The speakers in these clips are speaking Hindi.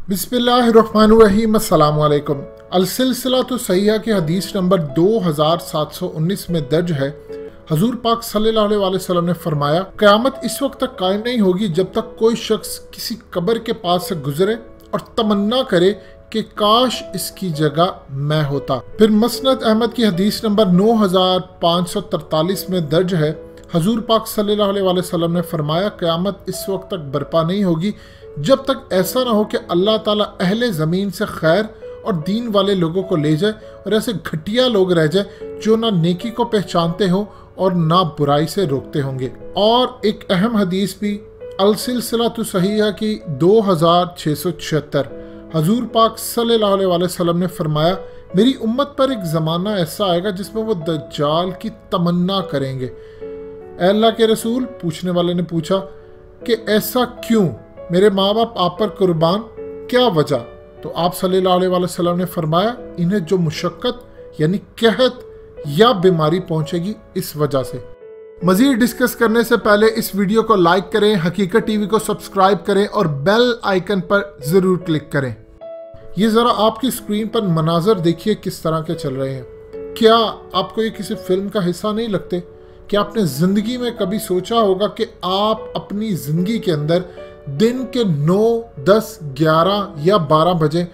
बिस्मिल्लाहिर्रहमानिर्रहीम अस्सलाम वालेकुम। अल-सिलसिलातु सहीहा की हदीस नंबर 2719 में दर्ज है, हजूर पाक सल्लल्लाहु अलैहि वसल्लम ने फरमाया, क़यामत इस वक्त तक कायम नहीं होगी जब तक कोई शख्स किसी कब्र के पास से गुजरे और तमन्ना करे कि काश इसकी जगह मैं होता। फिर मसनद अहमद की हदीस नंबर 9543 में दर्ज है, हजूर पाक सल्लल्लाहु अलैहि वसल्लम ने फरमाया, क़यामत इस वक्त तक बर्पा नहीं होगी जब तक ऐसा ना हो कि अल्लाह ताला अहले ज़मीन से खैर और दीन वाले लोगों को ले जाए और ऐसे घटिया लोग रह जाए जो ना नेकी को पहचानते हो और ना बुराई से रोकते होंगे। और एक अहम हदीस भी अल-सिलसिलातु सहीहा की 2676, हजूर पाक सल्लल्लाहु अलैहि वसल्लम ने फरमाया, मेरी उम्मत पर एक ज़माना ऐसा आएगा जिसमें वो दज्जाल की तमन्ना करेंगे। अल्लाह के रसूल, पूछने वाले ने पूछा कि ऐसा क्यों, मेरे माँ बाप आप पर कुर्बान, क्या वजह? तो आप सल्लल्लाहु अलैहि वसल्लम ने फरमाया, इन्हें जो मुशक्कत यानी कहत या बीमारी पहुंचेगी इस वजह से। मजीद डिस्कस करने से पहले इस वीडियो को लाइक करें, हकीकत टीवी को सब्सक्राइब करें और बेल आइकन पर जरूर क्लिक करें। ये जरा आपकी स्क्रीन पर मनाजर देखिए किस तरह के चल रहे हैं। क्या आपको ये किसी फिल्म का हिस्सा नहीं लगते? क्या आपने जिंदगी में कभी सोचा होगा कि आप अपनी जिंदगी के अंदर दिन के 9, 10, 11 या 12 बजे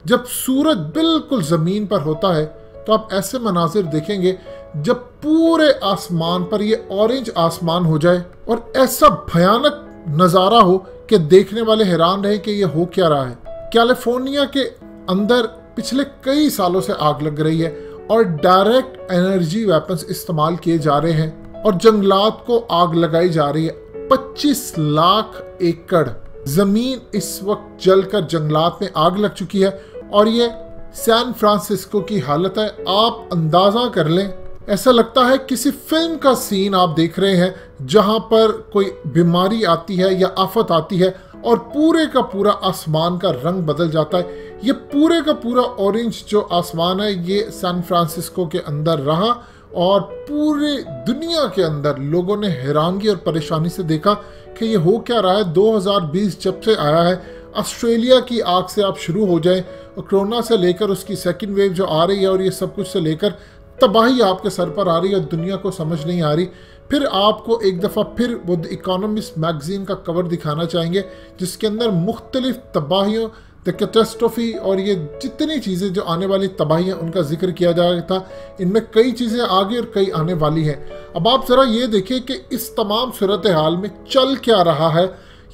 जब सूरज बिल्कुल ज़मीन पर होता है तो आप ऐसे मनाजिर देखेंगे जब पूरे आसमान पर ये ऑरेंज आसमान हो जाए और ऐसा भयानक नज़ारा हो कि देखने वाले हैरान रहे कि ये हो क्या रहा है। कैलिफोर्निया के अंदर पिछले कई सालों से आग लग रही है और डायरेक्ट एनर्जी वेपन्स इस्तेमाल किए जा रहे हैं और जंगलात को आग लगाई जा रही है। 25 लाख एकड़ जमीन इस वक्त जलकर जंगलात में आग लग चुकी है और ये सैन फ्रांसिस्को की हालत है। आप अंदाजा कर लें, ऐसा लगता है किसी फिल्म का सीन आप देख रहे हैं जहां पर कोई बीमारी आती है या आफत आती है और पूरे का पूरा आसमान का रंग बदल जाता है। ये पूरे का पूरा ऑरेंज जो आसमान है ये सैन फ्रांसिस्को के अंदर रहा और पूरे दुनिया के अंदर लोगों ने हैरानगी और परेशानी से देखा कि ये हो क्या रहा है। 2020 जब से आया है, ऑस्ट्रेलिया की आग से आप शुरू हो जाएं और कोरोना से लेकर उसकी सेकंड वेव जो आ रही है और ये सब कुछ से लेकर तबाही आपके सर पर आ रही है, दुनिया को समझ नहीं आ रही। फिर आपको एक दफ़ा फिर वो द इकोनॉमिस्ट मैगजीन का कवर दिखाना चाहेंगे जिसके अंदर मुख्तलिफ तबाहियों, द कैटास्ट्रोफी और ये जितनी चीज़ें जो आने वाली तबाही हैं उनका जिक्र किया जाएगा था। इनमें कई चीज़ें आगे और कई आने वाली हैं। अब आप ज़रा ये देखिए कि इस तमाम सूरत हाल में चल क्या रहा है,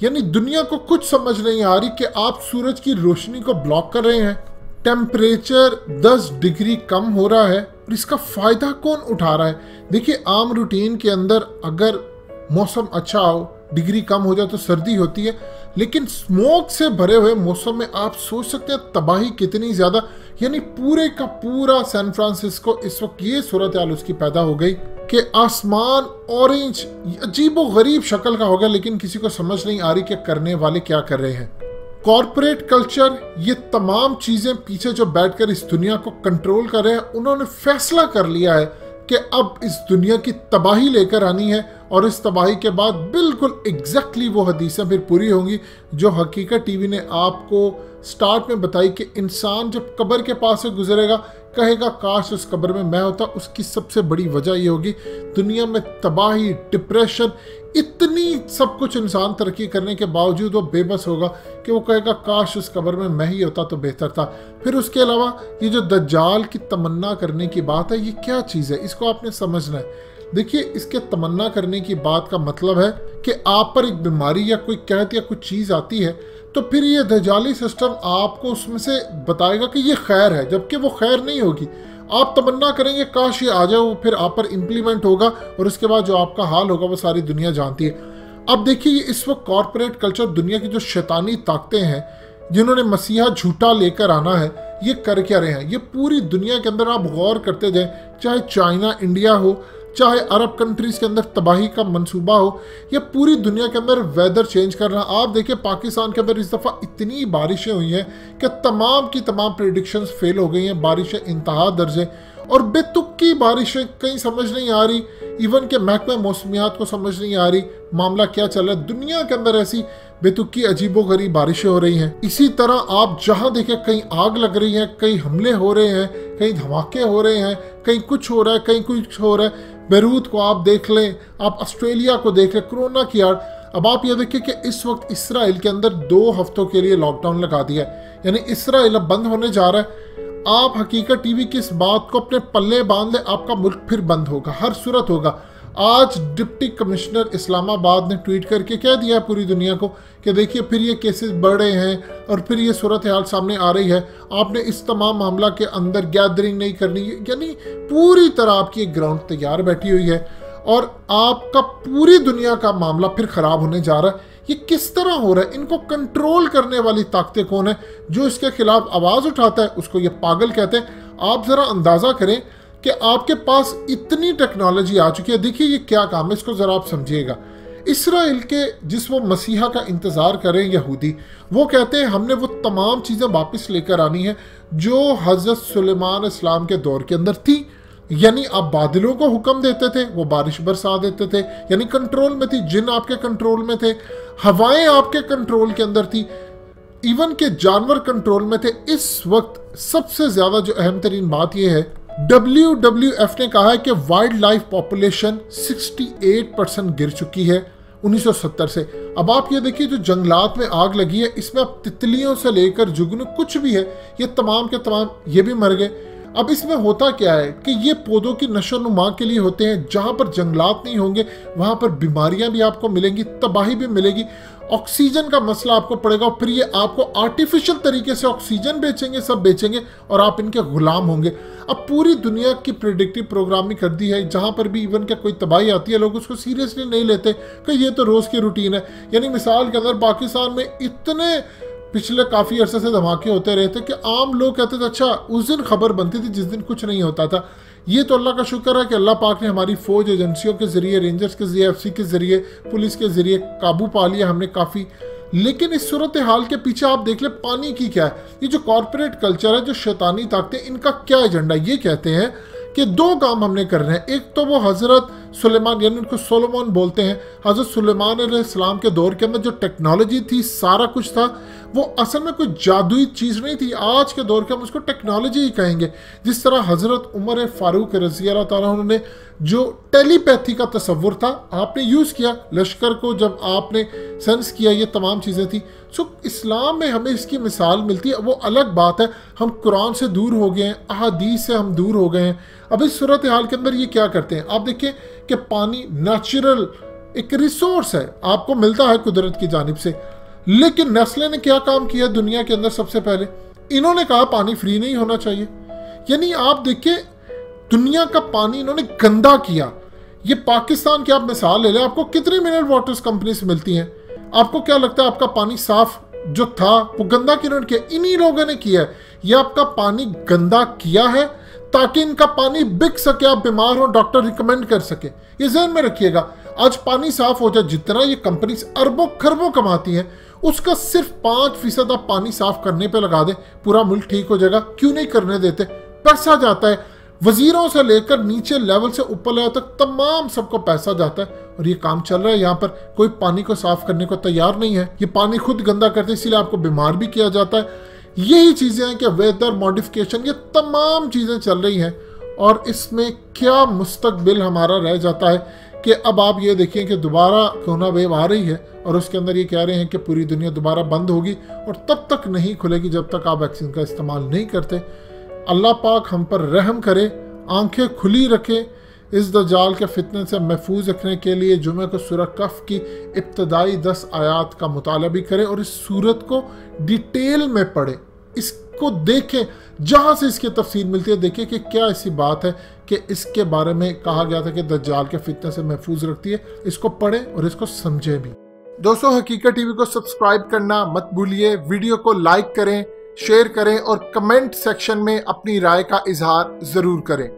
यानी दुनिया को कुछ समझ नहीं आ रही कि आप सूरज की रोशनी को ब्लॉक कर रहे हैं, टेम्परेचर 10 डिग्री कम हो रहा है और इसका फ़ायदा कौन उठा रहा है? देखिए, आम रूटीन के अंदर अगर मौसम अच्छा हो, डिग्री कम हो जाए तो सर्दी होती है, लेकिन स्मोक से भरे हुए मौसम में आप सोच सकते हैं तबाही कितनी ज़्यादा। यानी पूरे का पूरा सैन फ्रांसिस्को इस वक्त ये सूरत हाल उसकी पैदा हो गई कि आसमान ऑरेंज अजीबो गरीब शक्ल का हो गया, लेकिन किसी को समझ नहीं आ रही कि करने वाले क्या कर रहे हैं। कॉरपोरेट कल्चर, ये तमाम चीज़ें पीछे जो बैठकर इस दुनिया को कंट्रोल कर रहे हैं, उन्होंने फैसला कर लिया है कि अब इस दुनिया की तबाही लेकर आनी है और इस तबाही के बाद बिल्कुल एग्जैक्टली वो हदीसें फिर पूरी होंगी जो हकीकत टीवी ने आपको स्टार्ट में बताई कि इंसान जब कब्र के पास से गुजरेगा कहेगा काश उस कब्र में मैं होता। उसकी सबसे बड़ी वजह ये होगी दुनिया में तबाही, डिप्रेशन, इतनी सब कुछ इंसान तरक्की करने के बावजूद वो बेबस होगा कि वो कहेगा काश उस कब्र में मैं ही होता तो बेहतर था। फिर उसके अलावा ये जो दज्जाल की तमन्ना करने की बात है, ये क्या चीज़ है, इसको आपने समझना है। देखिए, इसके तमन्ना करने की बात का मतलब है कि आप पर एक बीमारी या कोई कहत या कुछ चीज़ आती है तो फिर ये दज्जाली सिस्टम आपको उसमें से बताएगा कि ये खैर है, जबकि वो खैर नहीं होगी। आप तमन्ना करेंगे काश ये आ जाए, वो फिर आप पर इम्प्लीमेंट होगा और उसके बाद जो आपका हाल होगा वो सारी दुनिया जानती है। अब देखिए, इस वक्त कॉरपोरेट कल्चर, दुनिया की जो शैतानी ताकतें हैं जिन्होंने मसीहा झूठा लेकर आना है, ये कर क्या रहे हैं। ये पूरी दुनिया के अंदर आप गौर करते जाएं, चाहे चाइना, इंडिया हो, चाहे अरब कंट्रीज़ के अंदर तबाही का मंसूबा हो या पूरी दुनिया के अंदर वेदर चेंज करना। आप देखिए, पाकिस्तान के अंदर इस दफ़ा इतनी बारिशें हुई हैं कि तमाम की तमाम प्रेडिक्शंस फेल हो गई हैं। बारिशें इंतहा दर्जे और बेतुकी बारिशें, कहीं समझ नहीं आ रही, इवन के महकमा मौसमियात को समझ नहीं आ रही मामला क्या चल रहा है। दुनिया के अंदर ऐसी बेतुकी अजीबोगरीब बारिशें हो रही हैं। इसी तरह आप जहां देखें कहीं आग लग रही है, कहीं हमले हो रहे हैं, कहीं धमाके हो रहे हैं, कहीं कुछ हो रहा है, कहीं कुछ हो रहा है। बेरूत को आप देख लें, आप ऑस्ट्रेलिया को देख लें, कोरोना की आड़। अब आप ये देखिए कि इस वक्त इसराइल के अंदर 2 हफ्तों के लिए लॉकडाउन लगा दिया है, यानी इसराइल अब बंद होने जा रहा है। आप हकीकत टीवी की इस बात को अपने पल्ले बांध ले, आपका मुल्क फिर बंद होगा, हर सूरत होगा। आज डिप्टी कमिश्नर इस्लामाबाद ने ट्वीट करके कह दिया पूरी दुनिया को कि देखिए फिर ये केसेस बढ़ रहे हैं और फिर ये सूरत हाल सामने आ रही है, आपने इस तमाम मामला के अंदर गैदरिंग नहीं करनी, यानी पूरी तरह आपकी एक ग्राउंड तैयार बैठी हुई है और आपका पूरी दुनिया का मामला फिर खराब होने जा रहा है। ये किस तरह हो रहा है? इनको कंट्रोल करने वाली ताकतें कौन है? जो इसके खिलाफ आवाज उठाता है उसको ये पागल कहते हैं। आप जरा अंदाजा करें कि आपके पास इतनी टेक्नोलॉजी आ चुकी है। देखिए ये क्या काम है, इसको जरा आप समझिएगा। इसराइल के जिस वो मसीहा का इंतजार करें यहूदी, वो कहते हैं हमने वो तमाम चीजें वापस लेकर आनी है जो हजरत सुलेमान इस्लाम के दौर के अंदर थी। यानी आप बादलों को हुक्म देते थे, वो बारिश बरसा देते थे, यानी कंट्रोल में थी। जिन आपके कंट्रोल में थे, हवाएं आपके कंट्रोल के अंदर थी, इवन के जानवर कंट्रोल में थे। इस वक्त सबसे ज्यादा जो अहम तरीन बात यह है, WWF ने कहा है कि वाइल्ड लाइफ पॉपुलेशन 68% गिर चुकी है 1970 से। अब आप ये देखिए जो जंगलात में आग लगी है, इसमें अब तितलियों से लेकर जुगनू कुछ भी है, ये तमाम के तमाम ये भी मर गए। अब इसमें होता क्या है कि ये पौधों की नशोनुमा के लिए होते हैं। जहां पर जंगलात नहीं होंगे वहां पर बीमारियां भी आपको मिलेंगी, तबाही भी मिलेगी, ऑक्सीजन का मसला आपको पड़ेगा और फिर ये आपको आर्टिफिशियल तरीके से ऑक्सीजन बेचेंगे, सब बेचेंगे और आप इनके गुलाम होंगे। अब पूरी दुनिया की प्रेडिक्टिव प्रोग्रामिंग कर दी है, जहां पर भी इवन का कोई तबाही आती है लोग उसको सीरियसली नहीं लेते कि ये तो रोज की रूटीन है। यानी मिसाल के अंदर पाकिस्तान में इतने पिछले काफ़ी अरसे से धमाके होते रहे थे कि आम लोग कहते थे अच्छा उस दिन खबर बनती थी जिस दिन कुछ नहीं होता था। ये तो अल्लाह का शुक्र है कि अल्लाह पाक ने हमारी फौज एजेंसियों के जरिए, रेंजर्स के जरिए, FC के जरिए, पुलिस के जरिए काबू पा लिया हमने काफ़ी। लेकिन इस सूरत हाल के पीछे आप देख ले पानी की क्या है। ये जो कॉरपोरेट कल्चर है, जो शैतानी ताकतें, इनका क्या एजेंडा? ये कहते हैं कि 2 काम हमने करने हैं। एक तो वो हज़रत सुलेमान, यानी उनको सोलोमन बोलते हैं, हज़रत सुलेमान अलैहिस्सलाम के दौर के अंदर जो टेक्नोलॉजी थी, सारा कुछ था, वो असल में कोई जादुई चीज़ नहीं थी। आज के दौर के हम उसको टेक्नोलॉजी ही कहेंगे। जिस तरह हज़रत उमर फारूक रज़ी अल्लाह ताला अन्हु ने जो टेलीपैथी का तस्वुर था आपने यूज़ किया, लश्कर को जब आपने सेंस किया, ये तमाम चीज़ें थी। सो इस्लाम में हमें इसकी मिसाल मिलती है। वो अलग बात है हम कुरान से दूर हो गए हैं, अहादीस से हम दूर हो गए हैं। अब इस सूरत हाल के अंदर ये क्या करते हैं, आप देखिए कि पानी नेचुरल एक रिसोर्स है, आपको मिलता है कुदरत की जानिब से। लेकिन नेस्ले ने क्या काम किया दुनिया के अंदर? सबसे पहले इन्होंने कहा पानी फ्री नहीं होना चाहिए। यानी आप देखिए दुनिया का पानी इन्होंने गंदा किया। ये पाकिस्तान की आप मिसाल ले लें, आपको कितनी मिनरल वाटर्स कंपनी से मिलती हैं? आपको क्या लगता है आपका पानी साफ जो था वो गंदा किन्होंने किया? इन्हीं लोगों ने किया है। ये आपका पानी गंदा किया है ताकि इनका पानी बिक सके, आप बीमार हो डॉक्टर रिकमेंड कर सके। ये ज़हन में रखिएगा। आज पानी साफ हो जाए, जितना ये कंपनी अरबों खरबों कमाती हैं, उसका सिर्फ 5% आप पानी साफ करने पे लगा दे, पूरा मुल्क ठीक हो जाएगा। क्यों नहीं करने देते? पैसा जाता है, वजीरों से लेकर नीचे लेवल से ऊपर लेवल तक तमाम सबको पैसा जाता है और ये काम चल रहा है। यहाँ पर कोई पानी को साफ करने को तैयार नहीं है। ये पानी खुद गंदा करते हैं, इसीलिए आपको बीमार भी किया जाता है। यही चीज़ें हैं कि वेदर मॉडिफिकेशन, ये तमाम चीज़ें चल रही हैं और इसमें क्या मुस्तकबिल हमारा रह जाता है कि अब आप ये देखिए कि दोबारा कोरोना वेव आ रही है और उसके अंदर ये कह रहे हैं कि पूरी दुनिया दोबारा बंद होगी और तब तक नहीं खुलेगी जब तक आप वैक्सीन का इस्तेमाल नहीं करते। अल्लाह पाक हम पर रहम करे, आंखें खुली रखे। इस दज्जाल के फितने से महफूज रखने के लिए जुमे को सूरह कफ की इब्तदाई 10 आयात का मुताला भी करें और इस सूरत को डिटेल में पढ़ें, इसको देखें, जहाँ से इसकी तफसील मिलती है देखें कि क्या ऐसी बात है कि इसके बारे में कहा गया था कि दज्जाल के फितने से महफूज रखती है। इसको पढ़ें और इसको समझें भी। दोस्तों, हकीकत टीवी को सब्सक्राइब करना मत भूलिए, वीडियो को लाइक करें, शेयर करें और कमेंट सेक्शन में अपनी राय का इजहार ज़रूर करें।